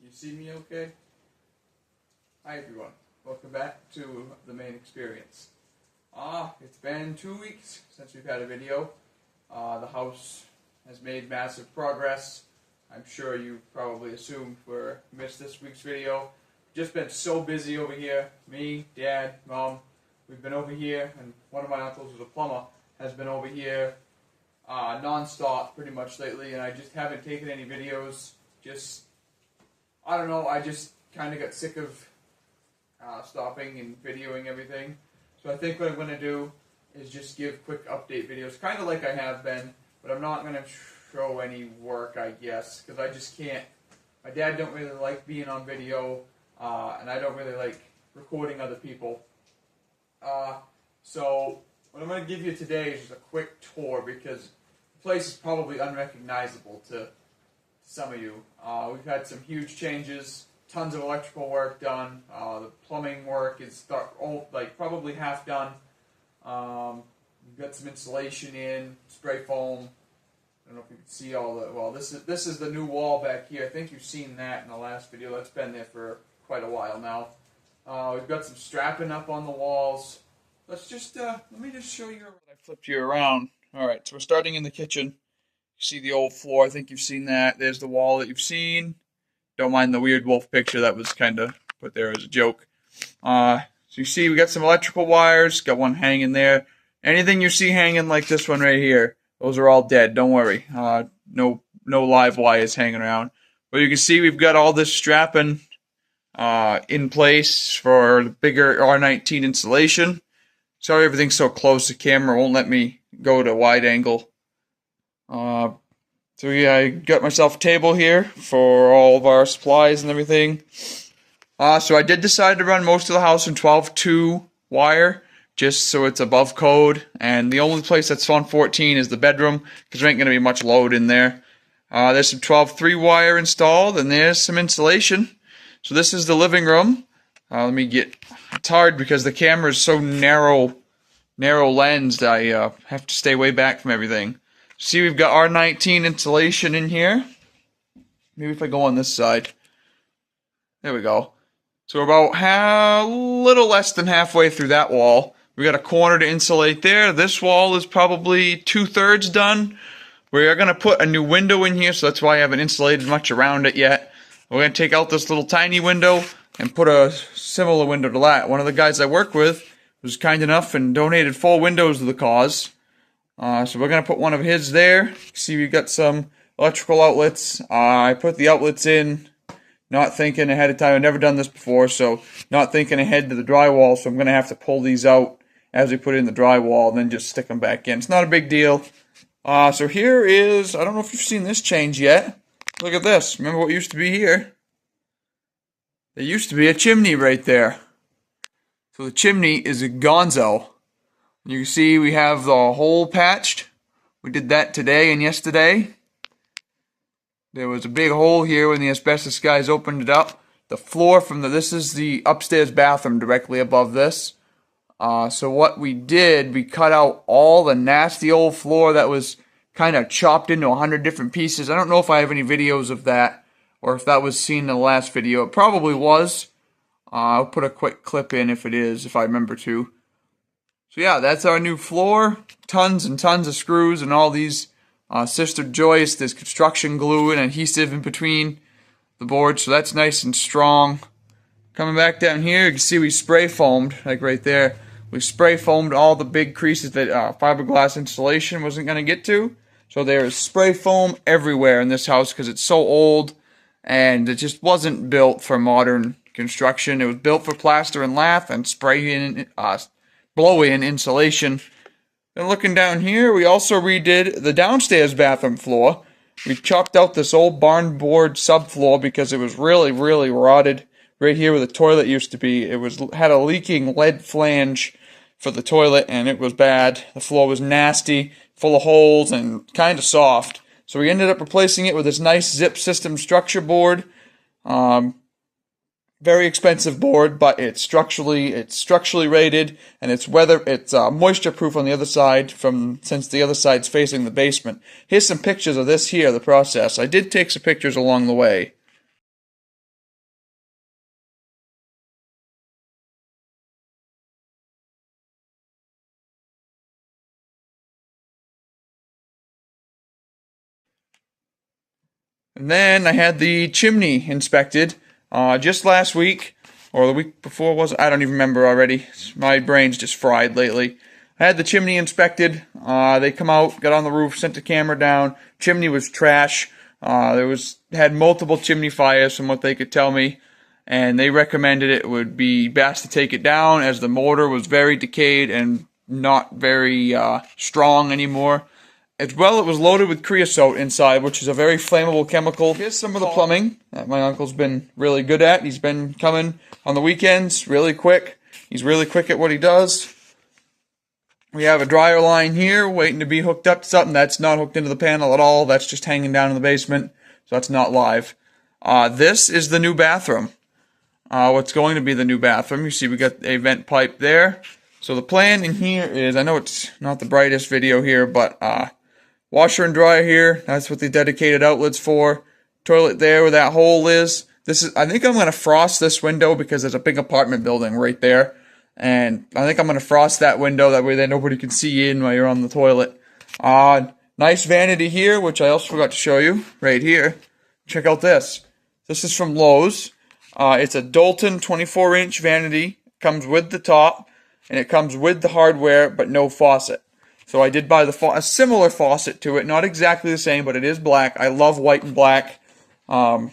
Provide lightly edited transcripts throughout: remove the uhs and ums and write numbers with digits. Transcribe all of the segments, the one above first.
You see me okay? Hi everyone, welcome back to the main experience. It's been 2 weeks since we've had a video. The house has made massive progress. I'm sure you probably assumed we missed this week's video. Just been so busy over here. Me, Dad, Mom, we've been over here, and one of my uncles who's a plumber has been over here non-stop pretty much lately, and I just haven't taken any videos. I don't know, I just kind of got sick of stopping and videoing everything. So I think what I'm going to do is just give quick update videos, kind of like I have been, but I'm not going to show any work, I guess, because I just can't. My dad don't really like being on video, and I don't really like recording other people. So what I'm going to give you today is just a quick tour, because the place is probably unrecognizable to some of you. We've had some huge changes, tons of electrical work done. The plumbing work is probably half done. We've got some insulation in, spray foam. I don't know if you can see all the. Well, this is the new wall back here. I think you've seen that in the last video. That's been there for quite a while now. We've got some strapping up on the walls. Let's just let me just show you. I flipped you around. All right, so we're starting in the kitchen. You see the old floor. I think you've seen that. There's the wall that you've seen. Don't mind the weird wolf picture. That was kind of put there as a joke. So you see we got some electrical wires. Got one hanging there. Anything you see hanging like this one right here, those are all dead. Don't worry. No live wires hanging around. But you can see we've got all this strapping in place for the bigger R19 installation. Sorry everything's so close. The camera won't let me go to wide angle. So yeah, I got myself a table here for all of our supplies and everything. So I did decide to run most of the house in 12-2 wire, just so it's above code. And the only place that's on 14 is the bedroom, because there ain't going to be much load in there. There's some 12-3 wire installed, and there's some insulation. So this is the living room. It's hard because the camera is so narrow lensed, I have to stay way back from everything. See, we've got R19 insulation in here. Maybe if I go on this side. There we go. So we're about a little less than halfway through that wall. We got a corner to insulate there. This wall is probably 2/3 done. We are going to put a new window in here, so that's why I haven't insulated much around it yet. We're going to take out this little tiny window and put a similar window to that. One of the guys I work with was kind enough and donated 4 windows to the cause. So we're going to put one of his there. See, we've got some electrical outlets. I put the outlets in, not thinking ahead of time. I've never done this before, so not thinking ahead to the drywall, so I'm going to have to pull these out as we put in the drywall and then just stick them back in. It's not a big deal. So here is, I don't know if you've seen this change yet. Look at this. Remember what used to be here? There used to be a chimney right there. So the chimney is a gonzo. You can see we have the hole patched. We did that today and yesterday. There was a big hole here when the asbestos guys opened it up. The floor this is the upstairs bathroom directly above this. So what we did, we cut out all the nasty old floor that was kind of chopped into 100 different pieces. I don't know if I have any videos of that or if that was seen in the last video. It probably was. I'll put a quick clip in if it is, if I remember to. So yeah, that's our new floor. Tons and tons of screws and all these sister joists. There's construction glue and adhesive in between the boards, so that's nice and strong. Coming back down here, you can see we spray foamed, like right there. We spray foamed all the big creases that fiberglass insulation wasn't going to get to. So there is spray foam everywhere in this house because it's so old and it just wasn't built for modern construction. It was built for plaster and lath and spray in blow-in insulation. Then looking down here, we also redid the downstairs bathroom floor. We chopped out this old barn board subfloor because it was really, really rotted. Right here where the toilet used to be, it had a leaking lead flange for the toilet, and it was bad. The floor was nasty, full of holes, and kind of soft. So we ended up replacing it with this nice zip system structure board. Very expensive board, but it's structurally rated, and it's moisture proof on the other side since the other side's facing the basement. Here's some pictures of this here, the process. I did take some pictures along the way. And then I had the chimney inspected just last week, or the week before was it? I don't even remember already. My brain's just fried lately. I had the chimney inspected. They come out, got on the roof, sent the camera down. Chimney was trash. Had multiple chimney fires from what they could tell me, and they recommended it would be best to take it down as the mortar was very decayed and not very strong anymore. As well, it was loaded with creosote inside, which is a very flammable chemical. Here's some of the plumbing that my uncle's been really good at. He's been coming on the weekends really quick. He's really quick at what he does. We have a dryer line here waiting to be hooked up to something that's not hooked into the panel at all. That's just hanging down in the basement, so that's not live. This is the new bathroom. What's going to be the new bathroom. You see we got a vent pipe there. So the plan in here is, I know it's not the brightest video here, but washer and dryer here. That's what the dedicated outlet's for. Toilet there where that hole is. I think I'm going to frost this window because there's a big apartment building right there. And I think I'm going to frost that window. That way then nobody can see in while you're on the toilet. Nice vanity here, which I also forgot to show you. Right here. Check out this. This is from Lowe's. It's a Dalton 24-inch vanity. Comes with the top. And it comes with the hardware, but no faucet. So I did buy a similar faucet to it. Not exactly the same, but it is black. I love white and black. So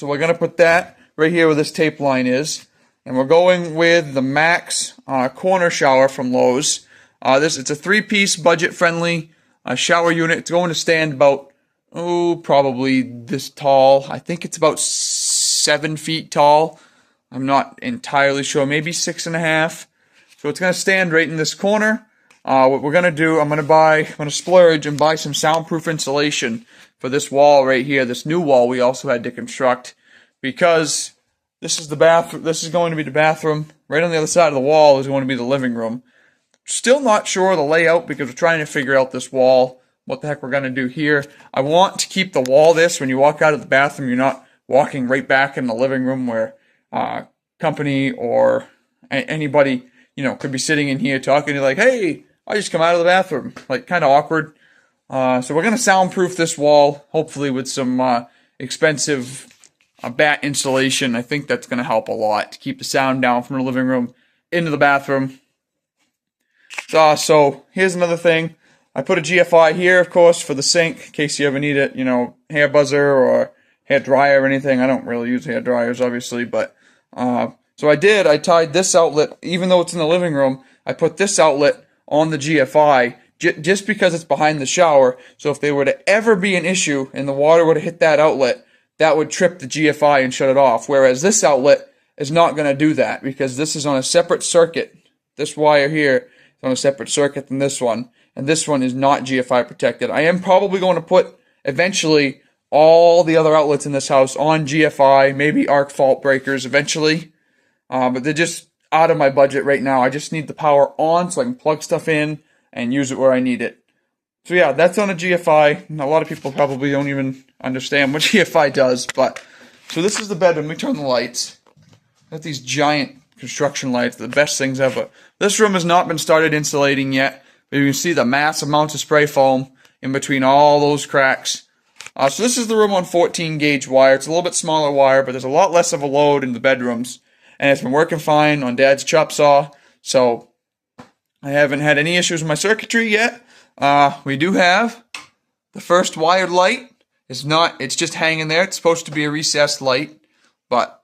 we're going to put that right here where this tape line is. And we're going with the Max corner shower from Lowe's. It's a 3-piece, budget-friendly shower unit. It's going to stand about, probably this tall. I think it's about 7 feet tall. I'm not entirely sure. Maybe 6.5. So it's going to stand right in this corner. What we're going to do, I'm going to splurge and buy some soundproof insulation for this wall right here. This new wall we also had to construct because this is the bathroom. This is going to be the bathroom. Right on the other side of the wall is going to be the living room. Still not sure of the layout because we're trying to figure out this wall. What the heck we're going to do here. I want to keep the wall this. When you walk out of the bathroom, you're not walking right back in the living room where company or anybody, could be sitting in here talking to you like, hey, I just come out of the bathroom. Like, kind of awkward. So we're going to soundproof this wall, hopefully with some expensive bat insulation. I think that's going to help a lot to keep the sound down from the living room into the bathroom. So here's another thing. I put a GFI here, of course, for the sink, in case you ever need it, hair buzzer or hair dryer or anything. I don't really use hair dryers, obviously, but so I tied this outlet, even though it's in the living room, I put this outlet on the GFI just because it's behind the shower. So if there were to ever be an issue and the water were to hit that outlet, that would trip the GFI and shut it off. Whereas this outlet is not going to do that because this is on a separate circuit. This wire here is on a separate circuit than this one. And this one is not GFI protected. I am probably going to put, eventually, all the other outlets in this house on GFI, maybe arc fault breakers eventually. But they're just out of my budget right now. I just need the power on so I can plug stuff in and use it where I need it. So yeah, that's on a GFI. A lot of people probably don't even understand what GFI does. But so this is the bedroom. Let me turn the lights. Got these giant construction lights, the best things ever. This room has not been started insulating yet. But you can see the massive amounts of spray foam in between all those cracks. So this is the room on 14 gauge wire. It's a little bit smaller wire, but there's a lot less of a load in the bedrooms. And it's been working fine on Dad's chop saw. So I haven't had any issues with my circuitry yet. We do have the first wired light. It's just hanging there. It's supposed to be a recessed light, but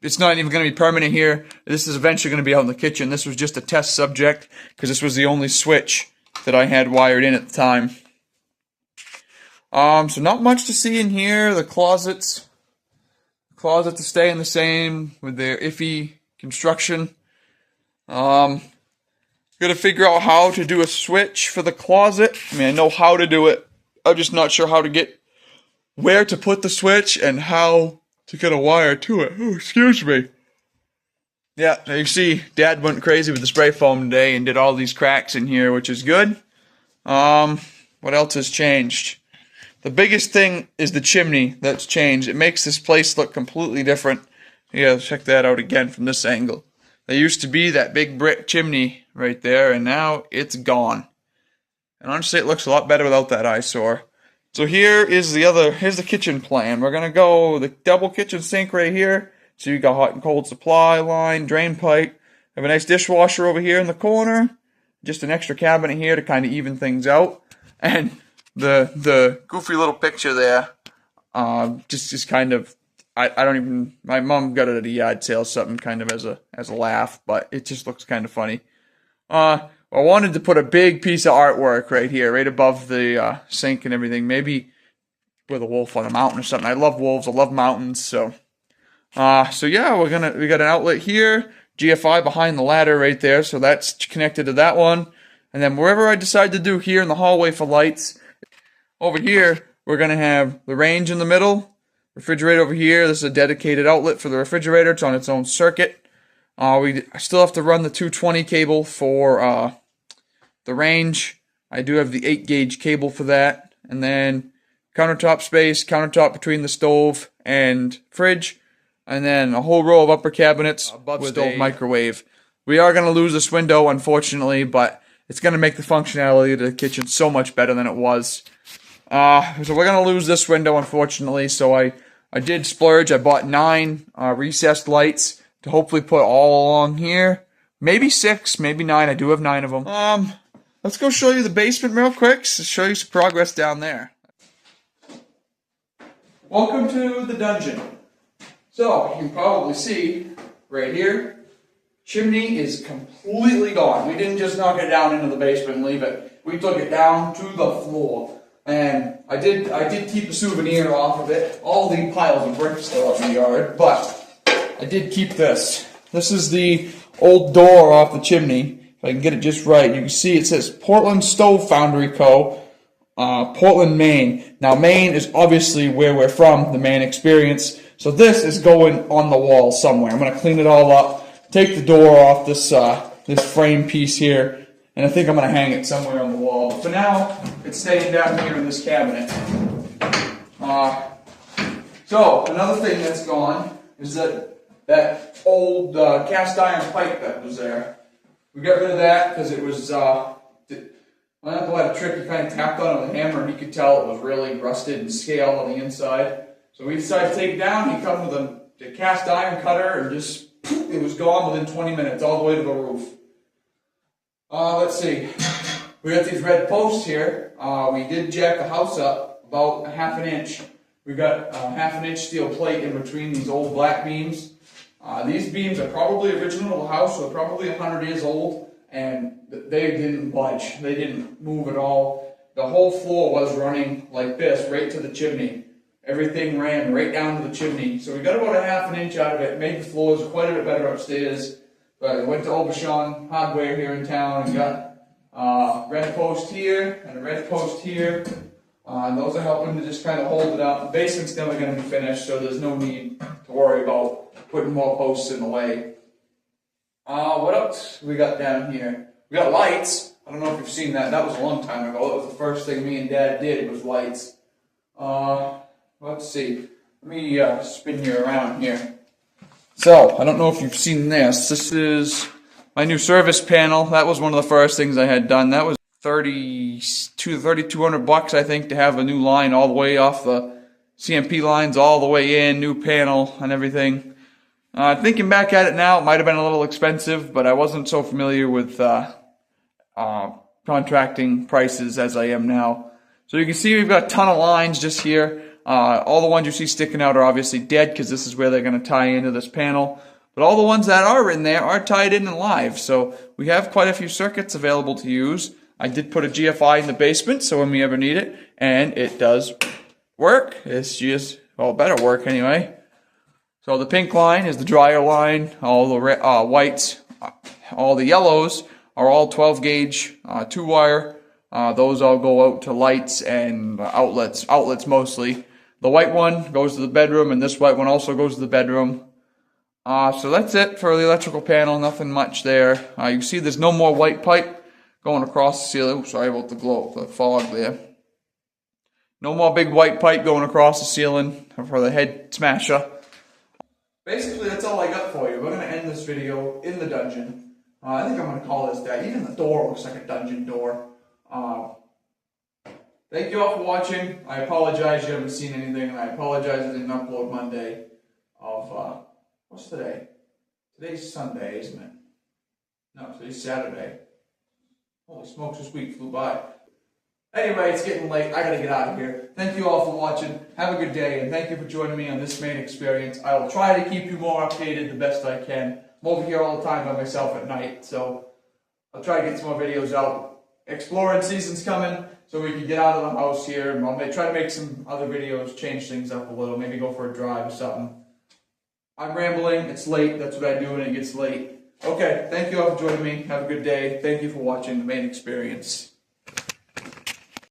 it's not even going to be permanent here. This is eventually going to be out in the kitchen. This was just a test subject because this was the only switch that I had wired in at the time. So not much to see in here. The closets are staying the same with their iffy construction. Gotta figure out how to do a switch for the closet. I mean, I know how to do it. I'm just not sure how to get where to put the switch and how to get a wire to it. Oh, excuse me. Yeah, you can see Dad went crazy with the spray foam today and did all these cracks in here, which is good. What else has changed? The biggest thing is the chimney that's changed. It makes this place look completely different. Yeah, check that out again from this angle. There used to be that big brick chimney right there, and now it's gone. And honestly, it looks a lot better without that eyesore. So here's the kitchen plan. We're gonna go the double kitchen sink right here. So you got hot and cold supply line, drain pipe. Have a nice dishwasher over here in the corner. Just an extra cabinet here to kind of even things out. And the goofy little picture there, just kind of, I don't even, my mom got it at a yard sale, something kind of as a laugh, but it just looks kind of funny. I wanted to put a big piece of artwork right here, right above the sink and everything. Maybe with a wolf on a mountain or something. I love wolves. I love mountains. So yeah, we got an outlet here. GFI behind the ladder right there. So that's connected to that one. And then wherever I decide to do here in the hallway for lights, over here we're gonna have the range in the middle. Refrigerator over here. This is a dedicated outlet for the refrigerator. It's on its own circuit. I still have to run the 220 cable for the range. I do have the 8 gauge cable for that. And then countertop space, countertop between the stove and fridge. And then a whole row of upper cabinets above with stove microwave. We are going to lose this window, unfortunately, but it's going to make the functionality of the kitchen so much better than it was. So we're going to lose this window, unfortunately. So I did splurge. I bought 9 recessed lights to hopefully put all along here. Maybe 6, maybe 9. I do have 9 of them. Let's go show you the basement real quick to show you some progress down there. Welcome to the dungeon. So, you can probably see right here, chimney is completely gone. We didn't just knock it down into the basement and leave it. We took it down to the floor. And I did keep a souvenir off of it. All the piles of bricks still up in the yard, but I did keep this. This is the old door off the chimney. If I can get it just right, you can see it says Portland Stove Foundry Co., Portland, Maine. Now, Maine is obviously where we're from, the Maine experience. So this is going on the wall somewhere. I'm going to clean it all up, take the door off this this frame piece here, and I think I'm going to hang it somewhere on the wall. But for now, it's staying down here in this cabinet. So, another thing that's gone is that old cast iron pipe that was there. We got rid of that because it was, my uncle had a trick. He kind of tapped on it with a hammer and he could tell it was really rusted and scaled on the inside. So we decided to take it down. He come with a cast iron cutter and just, it was gone within 20 minutes all the way to the roof. Let's see. We got these red posts here. We did jack the house up about a ½ inch. We got a ½ inch steel plate in between these old black beams. These beams are probably original to the house, so probably 100 years old, and they didn't budge. They didn't move at all. The whole floor was running like this, right to the chimney. Everything ran right down to the chimney. So we got about a ½ inch out of it, made the floors quite a bit better upstairs. But I went to Aubuchon Hardware here in town and got red post here and a red post here. And those are helping to just kind of hold it up. The basement's never going to be finished, so there's no need to worry about putting more posts in the way. What else we got down here? We got lights. I don't know if you've seen that. That was a long time ago. That was the first thing me and Dad did was lights. Let's see. Let me spin you around here. So, I don't know if you've seen this. This is my new service panel. That was one of the first things I had done. That was $3,200, I think, to have a new line all the way off the CMP lines all the way in, new panel and everything. Thinking back at it now, it might have been a little expensive, but I wasn't so familiar with contracting prices as I am now. So you can see we've got a ton of lines just here. All the ones you see sticking out are obviously dead because this is where they're going to tie into this panel. But all the ones that are in there are tied in and live. So we have quite a few circuits available to use. I did put a GFI in the basement so when we ever need it. And it does work. It's just, well, it better work anyway. So the pink line is the dryer line. All the whites, all the yellows are all 12 gauge 2-wire. Those all go out to lights and outlets mostly. The white one goes to the bedroom, and this white one also goes to the bedroom. So that's it for the electrical panel, nothing much there. You can see there's no more white pipe going across the ceiling. Oops, sorry about the fog there. No more big white pipe going across the ceiling for the head smasher. Basically, that's all I got for you. We're going to end this video in the dungeon. I think I'm going to call this that. Even the door looks like a dungeon door. thank you all for watching. I apologize you haven't seen anything, and I apologize I didn't upload Monday of, what's today? Today's Sunday, isn't it? No, today's Saturday. Holy smokes, this week flew by. Anyway, it's getting late. I gotta get out of here. Thank you all for watching. Have a good day, and thank you for joining me on this Maine experience. I will try to keep you more updated the best I can. I'm over here all the time by myself at night, so I'll try to get some more videos out. Exploring season's coming, so we can get out of the house here, and I'll try to make some other videos, change things up a little, maybe go for a drive or something. I'm rambling. It's late. That's what I do when it gets late. Okay, thank you all for joining me. Have a good day. Thank you for watching the Maine experience.